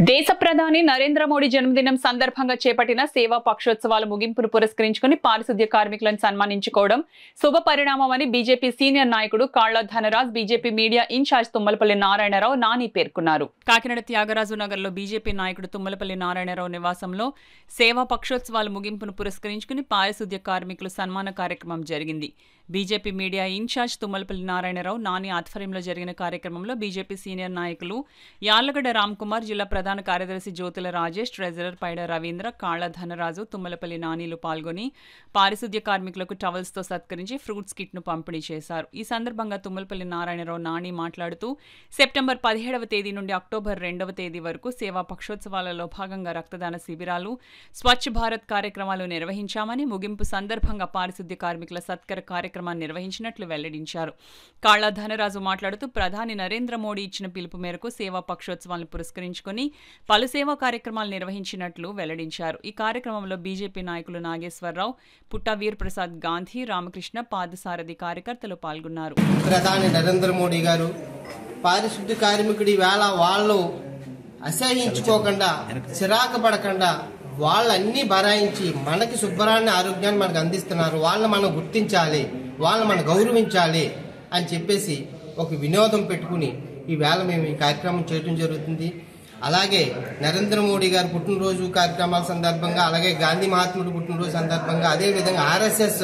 దేశ ప్రధాని నరేంద్ర మోడీ జన్మదినం సందర్భంగా చేపట్టిన సేవా పక్షోత్సవాల ముగింపును పురస్కరించుకుని పారిశుద్ధ్య కార్మికులను సన్మానించుకోవడం శుభ పరిణామమని బీజేపీ సీనియర్ నాయకుడు Kalla Dhanaraj BJP media incharge Tummalapalli Narayanarao Nani పేర్కొన్నారు. కాకినాడ త్యాగరాజు నగర్లో బీజేపీ నాయకుడు తుమ్మలపల్లి నారాయణరావు నివాసంలో సేవా పక్షోత్సవాల ముగింపును పురస్కరించుకుని పారిశుద్ధ్య కార్మికులు సన్మాన కార్యక్రమం జరిగింది. BJP media incharge Tummalapalli Narayanarao Nani ఆధ్వర్యంలో జరిగిన కార్యక్రమంలో బీజేపీ సీనియర్ నాయకులు యాళ్లగడ్డ రామ్కుమార్, జిల్లా ప్రధాన కార్యదర్శి జ్యోతుల రాజేష్, ట్రెజరర్ పైడ రవీంద్ర, కాళ్ల ధనరాజు, తుమ్మలపల్లి నానీలు పాల్గొని పారిశుద్ధ్య కార్మికులకు టవల్స్తో సత్కరించి ఫ్రూట్స్ కిట్ను పంపిణీ చేశారు. ఈ సందర్భంగా తుమ్మలపల్లి నారాయణరావు నాని మాట్లాడుతూ సెప్టెంబర్ 17వ తేదీ నుండి అక్టోబర్ 2వ తేదీ వరకు సేవా పక్షోత్సవాలలో భాగంగా రక్తదాన శిబిరాలు, స్వచ్ఛ భారత్ కార్యక్రమాలు నిర్వహించామని, ముగింపు సందర్భంగా పారిశుద్ధ్య కార్మికుల సత్కర కార్యక్రమాన్ని నిర్వహించినట్లు వెల్లడించారు. కాళ్ల ధనరాజు మాట్లాడుతూ ప్రధాని నరేంద్ర మోడీ ఇచ్చిన పిలుపు మేరకు సేవా పక్షోత్సవాలను పురస్కరించుకుని పలు సేవా కార్యక్రమాలు నిర్వహించినట్లు వెల్లడించారు. ఈ కార్యక్రమంలో బీజేపీ నాయకులు నాగేశ్వరరావు, పుట్టా వీర్ ప్రసాద్ గాంధీ, రామకృష్ణ, పాదసారథి కార్యకర్తలు పాల్గొన్నారు. ప్రధాని నరేంద్ర మోడీ గారు పారిశుద్ధ్య కార్మికుడి వేళ వాళ్ళు అసహించుకోకుండా, చిరాకు పడకుండా వాళ్ళన్నీ బరాయించి మనకి శుభ్రాన్ని, ఆరోగ్యాన్ని మనకు అందిస్తున్నారు. వాళ్ళని మనం గుర్తించాలి, వాళ్ళని మనం గౌరవించాలి అని చెప్పేసి ఒక వినోదం పెట్టుకుని ఈ వేళ మేము ఈ కార్యక్రమం చేయడం జరుగుతుంది. అలాగే నరేంద్ర మోడీ గారి పుట్టినరోజు కార్యక్రమాల సందర్భంగా, అలాగే గాంధీ మహాత్ముడు పుట్టినరోజు సందర్భంగా, అదేవిధంగా RSS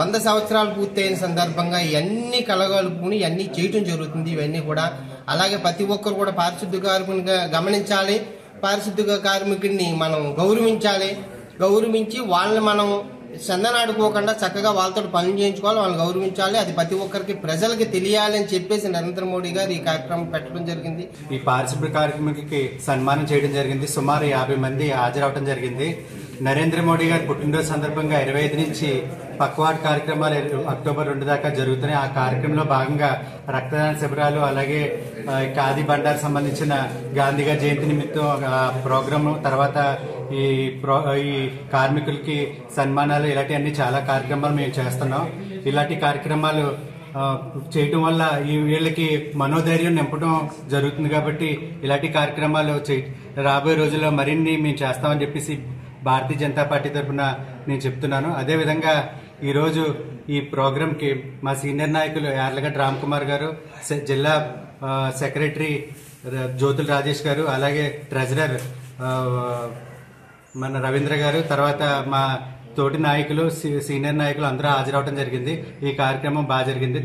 100 సంవత్సరాలు పూర్తయిన సందర్భంగా ఇవన్నీ కలగలుపుకుని ఇవన్నీ చేయడం జరుగుతుంది. ఇవన్నీ కూడా అలాగే ప్రతి ఒక్కరు కూడా పారిశుద్ధ్య కార్మికునిగా గమనించాలి, పారిశుద్ధ్య కార్మికుడిని మనం గౌరవించి వాళ్ళని మనం చందనాడుకోకుండా చక్కగా వాళ్ళతో పనులు చేయించుకోవాలి, వాళ్ళని గౌరవించాలి. అది ప్రతి ఒక్కరికి ప్రజలకి తెలియాలి అని చెప్పేసి నరేంద్ర మోడీ గారు ఈ కార్యక్రమం పెట్టడం జరిగింది. ఈ పారిశుద్ధ్య కార్మికులకి సన్మానం చేయడం జరిగింది. సుమారు 50 మంది హాజరవడం జరిగింది. నరేంద్ర మోడీ గారి పుట్టినరోజు సందర్భంగా 25 నుంచి పక్వాడ్ కార్యక్రమాలు అక్టోబర్ 2 దాకా జరుగుతున్నాయి. ఆ కార్యక్రమంలో భాగంగా రక్తదాన శిబిరాలు, అలాగే ఖాదీ బండార్ సంబంధించిన గాంధీ గారి జయంతి నిమిత్తం ప్రోగ్రాము, తర్వాత ఈ కార్మికులకి సన్మానాలు, ఇలాంటివన్నీ చాలా కార్యక్రమాలు మేము చేస్తున్నాం. ఇలాంటి కార్యక్రమాలు చేయటం వల్ల వీళ్ళకి మనోధైర్యం నింపడం జరుగుతుంది. కాబట్టి ఇలాంటి కార్యక్రమాలు రాబోయే రోజుల్లో మరిన్ని మేము చేస్తామని చెప్పేసి భారతీయ జనతా పార్టీ తరఫున నేను చెప్తున్నాను. అదేవిధంగా ఈరోజు ఈ ప్రోగ్రాంకి మా సీనియర్ నాయకులు యార్లగడ్డ రామ్కుమార్ గారు, జిల్లా సెక్రటరీ జ్యోతుల రాజేష్ గారు, అలాగే ట్రెజరర్ మన రవీంద్ర గారు, తర్వాత మా తోటి నాయకులు, సీనియర్ నాయకులు అందరూ హాజరవడం జరిగింది. ఈ కార్యక్రమం బాగా జరిగింది.